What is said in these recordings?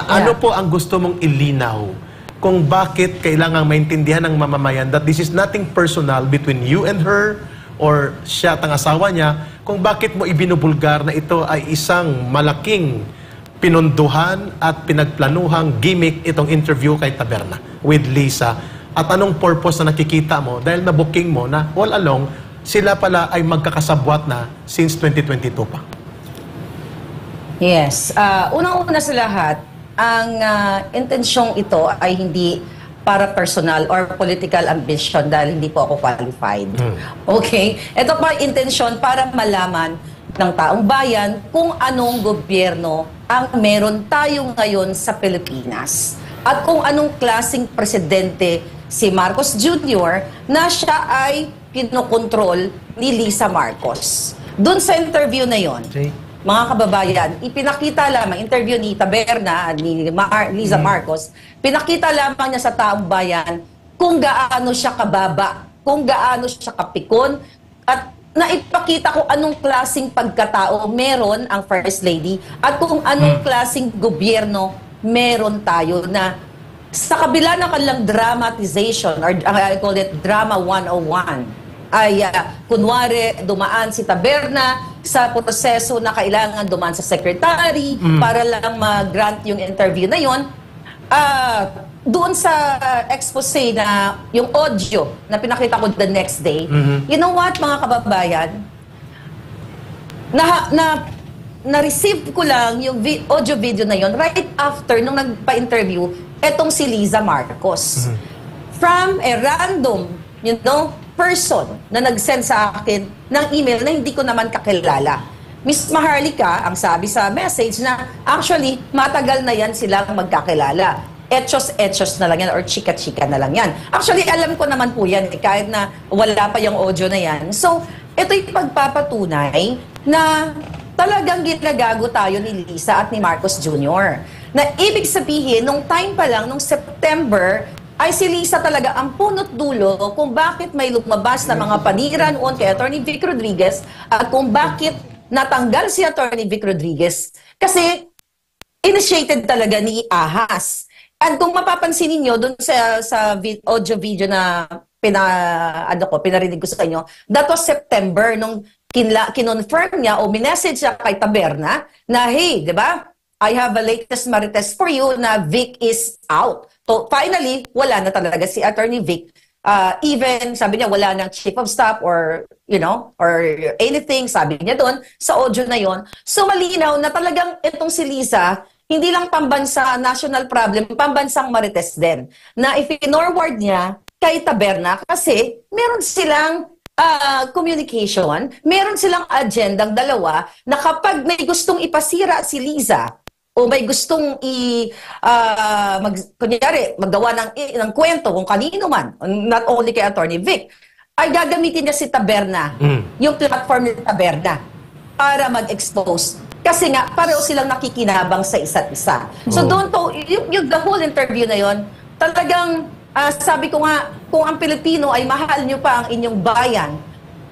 Ano po ang gusto mong ilinaw kung bakit kailangang maintindihan ng mamamayan that this is nothing personal between you and her or siya at ang asawa niya, kung bakit mo ibinubulgar na ito ay isang malaking pinunduhan at pinagplanuhang gimmick itong interview kay Taberna with Lisa, at anong purpose na nakikita mo dahil na-booking mo na all along sila pala ay magkakasabwat na since 2022 pa? Yes. Unang-una sa lahat, ang intensyong ito ay hindi para personal or political ambition dahil hindi po ako qualified. Okay? Ito pa intensyon para malaman ng taong bayan kung anong gobyerno ang meron tayo ngayon sa Pilipinas. At kung anong klaseng presidente si Marcos Jr. na siya ay kinokontrol ni Lisa Marcos. Doon sa interview na yon, mga kababayan, ipinakita lamang, interview ni Taberna, ni Lisa Marcos, pinakita lamang niya sa taong bayan kung gaano siya kababa, kung gaano siya kapikon, at naipakita kung anong klaseng pagkatao meron ang First Lady at kung anong klaseng gobyerno meron tayo na sa kabila ng kanilang dramatization, or I call it Drama 101, ay kunwari dumaan si Taberna sa proseso na kailangan dumaan sa secretary para lang mag-grant yung interview na yon. Doon sa expose na yung audio na pinakita ko the next day, you know what mga kababayan, na-receive ko lang yung audio video na yon right after nung nagpa-interview etong si Lisa Marcos. From a random, person na nag-send sa akin ng email na hindi ko naman kakilala. Miss Maharlika, ang sabi sa message na actually matagal na yan silang magkakilala. Etchos na lang yan or chika-chika na lang yan. Actually, alam ko naman po yan kahit na wala pa yung audio na yan. So, ito'y pagpapatunay na talagang ginagago tayo ni Lisa at ni Marcos Jr. Na ibig sabihin, nung time pa lang, nung September, ay si Lisa talaga ang punot dulo kung bakit may lumabas na mga panira noon kay Atty. Vic Rodriguez at kung bakit natanggal si Atty. Vic Rodriguez. Kasi initiated talaga ni Ahas. And kung mapapansin niyo doon sa audio video na pinarinig ko sa inyo, that was September nung kinonfirm niya o minessage siya kay Taberna na, hey, di ba? I have a latest marites for you na Vic is out. So finally, wala na talaga si Atty. Vic. Even, sabi niya, wala nang chief of staff or, or anything, sabi niya doon, sa audio na yon. So malinaw na talagang itong si Lisa, hindi lang pambansa national problem, pambansang marites din. Na if-forward niya kay Taberna kasi meron silang communication, meron silang agendang dalawa na kapag may gustong ipasira si Lisa, o may gustong kunyari, maggawa ng kwento kung kanino man, not only kay Atty. Vic, ay gagamitin niya si Taberna, yung platform ni Taberna, para mag-expose. Kasi nga, pareho silang nakikinabang sa isa't isa. So doon to, yung the whole interview na yon, talagang, sabi ko nga, kung ang Pilipino ay mahal nyo pa ang inyong bayan,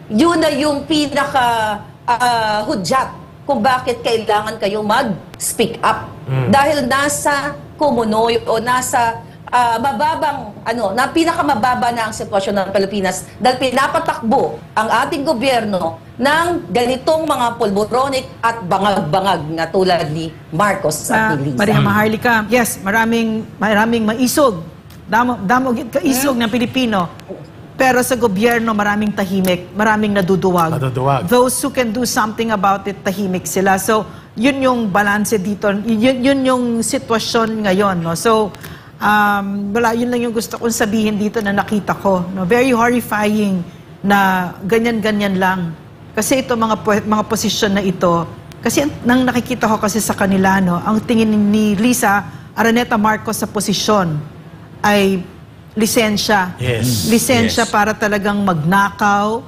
yun na yung pinaka-hudyat kung bakit kailangan kayo mag-speak up. Dahil nasa kumunoy o nasa pinakamababa na ang sitwasyon ng Pilipinas dahil pinapatakbo ang ating gobyerno ng ganitong mga pulboronic at bangag-bangag na tulad ni Marcos at ni Lisa. Maria Maharlika, yes, maraming maisog. Damo kaisog ng Pilipino. Pero sa gobyerno, maraming tahimik, maraming naduduwag. Those who can do something about it, tahimik sila. So, yun yung balance dito. Yun yung sitwasyon ngayon. No? So, yun lang yung gusto kong sabihin dito na nakita ko. No? Very horrifying na ganyan-ganyan lang. Kasi ito, mga posisyon na ito, kasi nang nakikita ko kasi sa kanila, no, ang tingin ni Lisa Araneta Marcos sa posisyon ay lisensya. Lisensya para talagang magnakaw,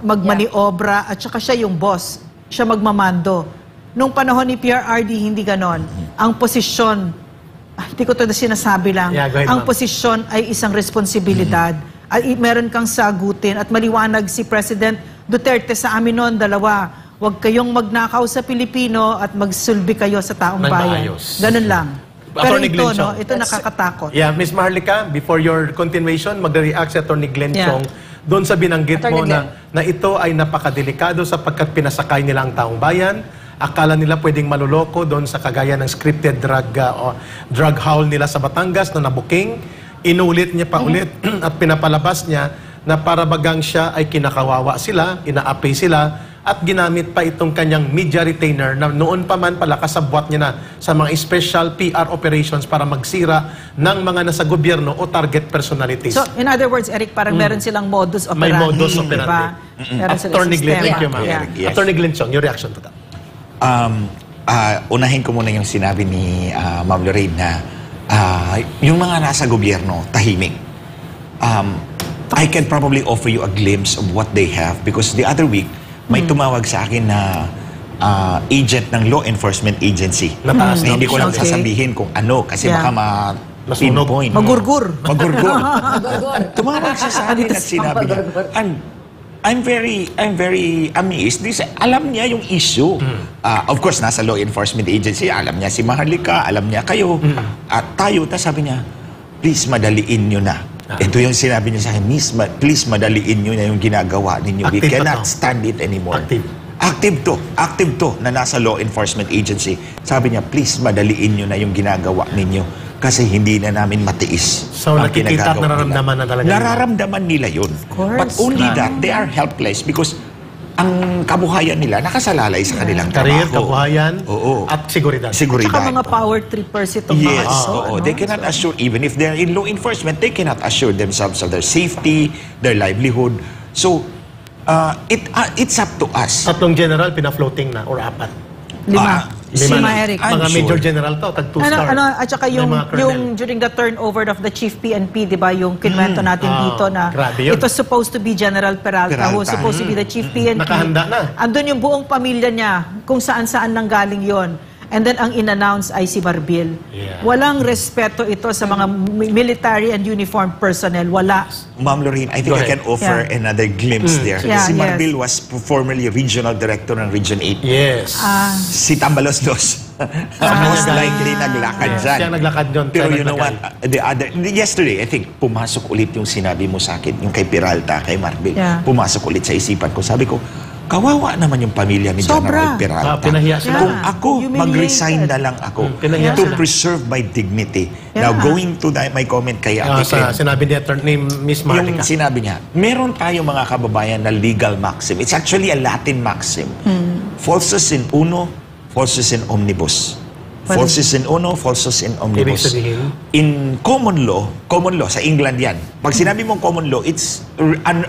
magmaniobra, at saka siya yung boss. Siya magmamando. Nung panahon ni PRRD, hindi ganon. Ang posisyon, hindi ko ito sinasabi lang, ang posisyon ay isang responsibilidad. At meron kang sagutin. At maliwanag si President Duterte sa amin noon, dalawa, huwag kayong magnakaw sa Pilipino at magsulbi kayo sa taong Nang bayan. maayos. Ganun lang. Pero Attorney ito, Glenn no, Chong. ito nakakatakot. Yeah, Miss Maharlika, before your continuation, magre-react si Atty. Glenn Yeah. Chong doon sa binanggit mo Attorney na ito ay napakadelikado sapagkat pinasakay nila ang taong bayan. Akala nila pwedeng maluloko doon sa kagaya ng scripted drug haul nila sa Batangas na nabuking. Inulit niya pa ulit at pinapalabas niya na para bagang siya ay kinakawawa sila, inaapi sila, at ginamit pa itong kanyang media retainer na noon pa man pala kasabwat niya na sa mga special PR operations para magsira ng mga nasa gobyerno o target personalities. So, in other words, Eric, parang meron silang modus operandi. May modus di operandi. ba? Meron silang Attorney Glenn, sistema. thank you, ma'am. Yeah. Yes. Attorney Glenn Chong, your reaction to that? Unahin ko muna yung sinabi ni Ma'am Lorraine na yung mga nasa gobyerno, tahimik. I can probably offer you a glimpse of what they have because the other week, may tumawag sa akin na agent ng law enforcement agency. Nataas na Hindi ko lang Okay. sasabihin kung ano kasi Yeah. baka Masunog. pinpoint. Magurgur. Magurgur. Gurgur. Tumawag siya sa akin at sinabi niya, I'm very amazed. Alam niya yung issue. Of course, nasa law enforcement agency, alam niya si Maharlika, alam niya kayo. At tayo, tapos sabi niya, please madaliin nyo na. Ito yung sinabi niya sa akin, please madaliin nyo na yung ginagawa ninyo. We Active cannot pa to. stand it anymore. Active. Active to na nasa law enforcement agency. Sabi niya, please madaliin nyo na yung ginagawa ninyo kasi hindi na namin matiis. So, ang nakikita at ginagawa nararamdaman nila. na talaga nila. Nararamdaman nila yun. course. But only that, they are helpless because ang kabuhayan nila nakasalalay sa kanilang Career, trabaho. kabuhayan, Oo. at seguridad. Seguridad. Tsaka mga power trippers itong Yes, mga ito. oo. They cannot assure, even if they're in law enforcement, they cannot assure themselves of their safety, their livelihood. So, it's up to us. Tatlong general, pina-floating na, or apat. Lima. Lima Lima, na. Eric. I'm Mga sure. major general to, tag 2-star. At saka May yung, mga colonel. yung during the turnover of the chief PNP, di ba, yung kinwento natin dito na grabe yun. it was supposed to be General Peralta, who was Peralta. supposed to be the chief PNP. Nakahanda na. Andun yung buong pamilya niya, kung saan-saan nang galing yon. And then ang in-announce ay si Barbil. Yeah. Walang respeto ito sa mga military and uniformed personnel. Wala. Ma'am Lorraine, I think Go I can ahead. offer Yeah. another glimpse there. Yeah, Si yes. Marbil was formerly regional director ng Region 8. Yes. Si Tambalos Dos. Most likely naglakad Yes, dyan. siya naglakad dyan. Pero Siya you know what? Yesterday, I think, pumasok ulit yung sinabi mo sa akin, yung kay Peralta, kay Marbil. Yeah. Pumasok ulit sa isipan ko. Sabi ko, kawawa naman yung pamilya ni Sobra. General Peralta. Pinahiya sila. Kung ako, Humiliated. mag-resign na lang ako Pinahiya to sila. preserve my dignity. Yeah. Now, going to my comment kay Ate Clem, Sinabi ni Attorney Miss yung Maharlika. sinabi niya, meron tayo mga kababayan na legal maxim. It's actually a Latin maxim. Falsus in uno, falsus in omnibus. Falsus in uno, falsus in omnibus. Ibig sabihin? In common law, sa England yan. Pag sinabi mong common law, it's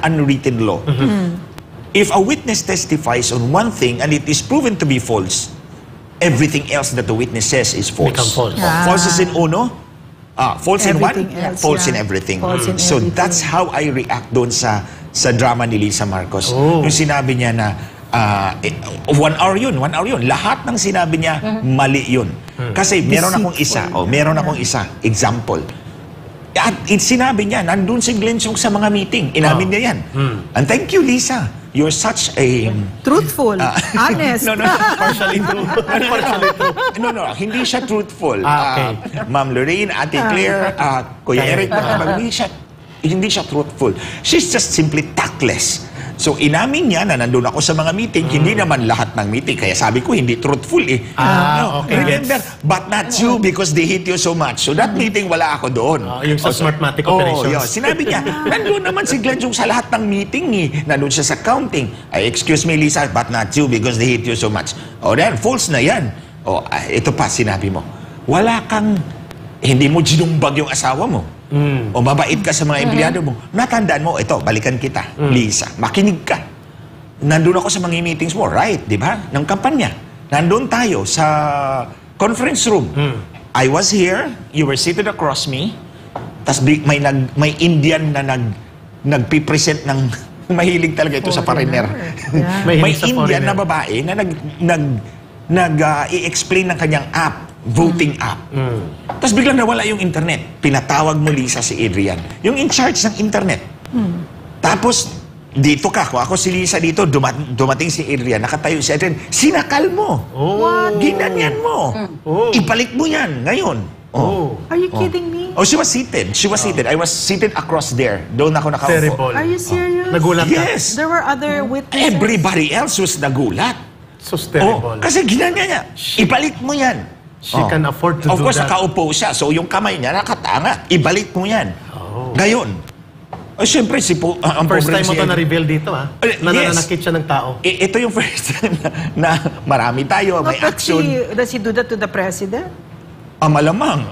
unwritten law. If a witness testifies on one thing and it is proven to be false, everything else that the witness says is false. Become false. Ah. Falsus in uno, false in one, Everything else, false in yeah. everything. False in So everything. that's how I react doon sa drama ni Lisa Marcos. Oh. Yung sinabi niya na 1 hour yun. Lahat ng sinabi niya, mali yun. Kasi meron akong isa, example. At sinabi niya, nandun si Glenn Chong sa mga meeting. Inamin niya yan. And thank you, Lisa. You're such a... Truthful. Honest. No. Partially true. Partially true. No, hindi siya truthful. Okay. Ma'am Lorraine, Ate Claire, Kuya Eric, hindi siya truthful. She's just simply tactless. So, inamin niya na nandun ako sa mga meeting, hindi naman lahat ng meeting. Kaya sabi ko, hindi truthful eh. Okay, Remember, but not you because they hate you so much. So, that meeting, wala ako doon. Yung sa Smartmatic operations. Yun. Sinabi niya, nandun naman si Glenn Chong sa lahat ng meeting eh. Nandun siya sa counting. Ay, excuse me, Lisa, but not you because they hate you so much. O, then, false na yan. O, ito pa, sinabi mo. Wala kang, hindi mo ginumbag yung asawa mo. O mabait ka sa mga empleyado mo. Natandaan mo, ito, balikan kita, Lisa, makinig ka. Nandun ako sa mga meetings mo, right, di ba? Ng kampanya. Nandun tayo sa conference room. I was here, you were seated across me, tas may Indian na nagpipresent ng mahilig talaga ito sa foreigner. Yeah. May Mahilig sa Indian foreigner. na babae na i-explain ng kanyang app, voting app. Tapos biglang nawala yung internet. Pinatawag mo, Lisa, si Adrian. Yung in charge ng internet. Tapos, dito ka, kung ako si Lisa dito, dumating si Adrian, nakatayo si Adrian, sinakal mo. Ginanyan mo. Ibalik mo yan ngayon. Are you kidding me? Oh, she was seated. She was seated. I was seated across there. Doon ako nakaupo. Terrible. Are you serious? Nagulat ka? Yes. There were other witnesses. Everybody else was nagulat. So terrible. Kasi ginanya niya. Ibalik mo yan. She can afford to Of do course, that. nakaupo siya. So, yung kamay niya nakatanga. Ibalik mo yan. Ngayon. Siyempre, ang First pobre time mo si ito Ed- na-reveal dito, ha? Yes. Nananakit siya ng tao. Ito yung first time na marami tayo, may action. Does he do that to the president? Malamang,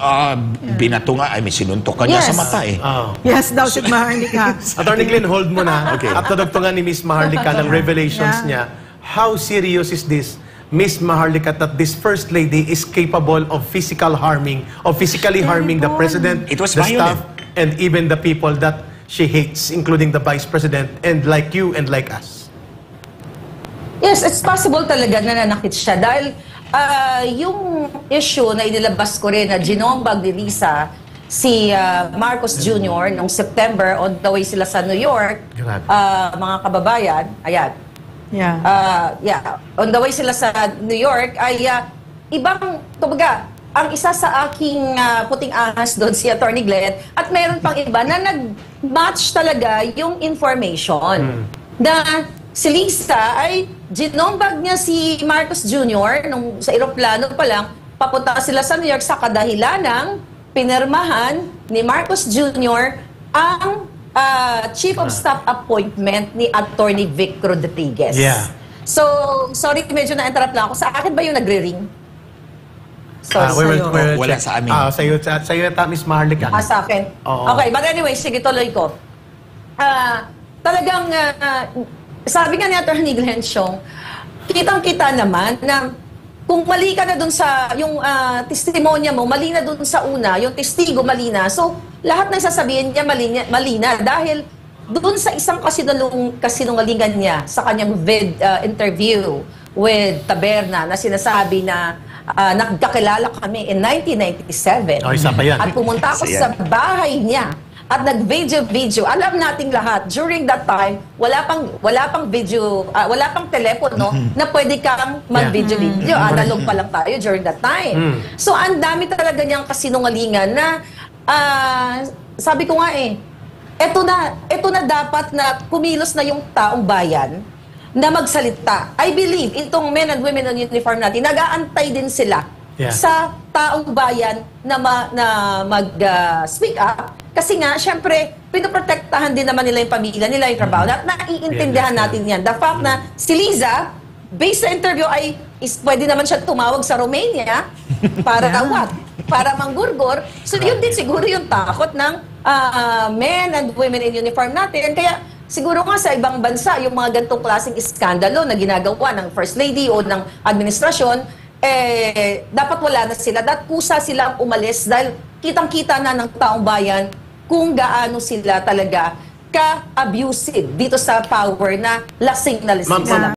binato nga, may sinuntok ka niya Yes. sa mata eh. Yes, daw si Maharlika. Attorney Glenn, hold mo na. Okay. At nadugtungan ni Miss Maharlika ng revelations niya. How serious is this, Miss Maharlika, that this First Lady is capable of physically harming the President, It was the violent. staff, and even the people that she hates, including the Vice President, and like you and like us. Yes, it's possible talaga na nanakit siya dahil yung issue na inilabas ko rin na ginombag ni Lisa si Marcos Jr. noong September, on the way sila sa New York, Grabe. mga kababayan, ayan, on the way sila sa New York ay ibang, kumbaga, ang isa sa aking puting ahas doon si Attorney Glenn at meron pang iba na nag-match talaga yung information na si Lisa ay ginombag niya si Marcos Jr. nung sa eroplano pa lang, papunta sila sa New York sa kadahilanang pinirmahan ni Marcos Jr. ang Chief of Staff appointment ni Attorney Vic Rodriguez. Yeah. So, sorry, medyo na-interrupt lang ako. Sa akin ba yung nagre-ring? Sorry. Wala sa amin. Sa'yo ata, Miss Maharlika. Sa akin? Oo. Okay, but anyway, sige, tuloy ko. Talagang, sabi nga ni Atty. Glenn Siong, kitang-kita naman na kung mali ka na dun sa, yung testimonya mo, mali na dun sa una, yung testigo mali na, so lahat na sasabihin niya mali na dahil dun sa isang kasinungalingan niya sa kanyang interview with Taberna na sinasabi na nagkakilala kami in 1997. Oh, isa pa yan. At pumunta ako Isa sa yan. bahay niya at nag-video. Alam nating lahat, during that time, wala pang video, wala pang telepono na pwede kang mag-video. Analog pa lang tayo during that time. So, ang dami talaga niyang kasinungalingan na, sabi ko nga eto na dapat na kumilos na yung taong bayan na magsalita. I believe, itong men and women in uniform natin, nag-aantay din sila sa taong bayan na mag-speak up. Kasi nga, syempre, pinoprotektahan din naman nila yung pamilya nila, yung trabaho. At naiintindihan natin yan. The fact na si Liza, based sa interview, pwede naman siya tumawag sa Romania para what? Para manggurgor. So, yun din siguro yung takot ng men and women in uniform natin. Kaya, siguro nga sa ibang bansa, yung mga ganitong klaseng iskandalo na ginagawa ng First Lady o ng administrasyon, dapat wala na sila. Dapat kusa silang umalis dahil kitang-kita na ng taong bayan kung gaano sila talaga ka-abusive dito sa power na lasing na lasing sila.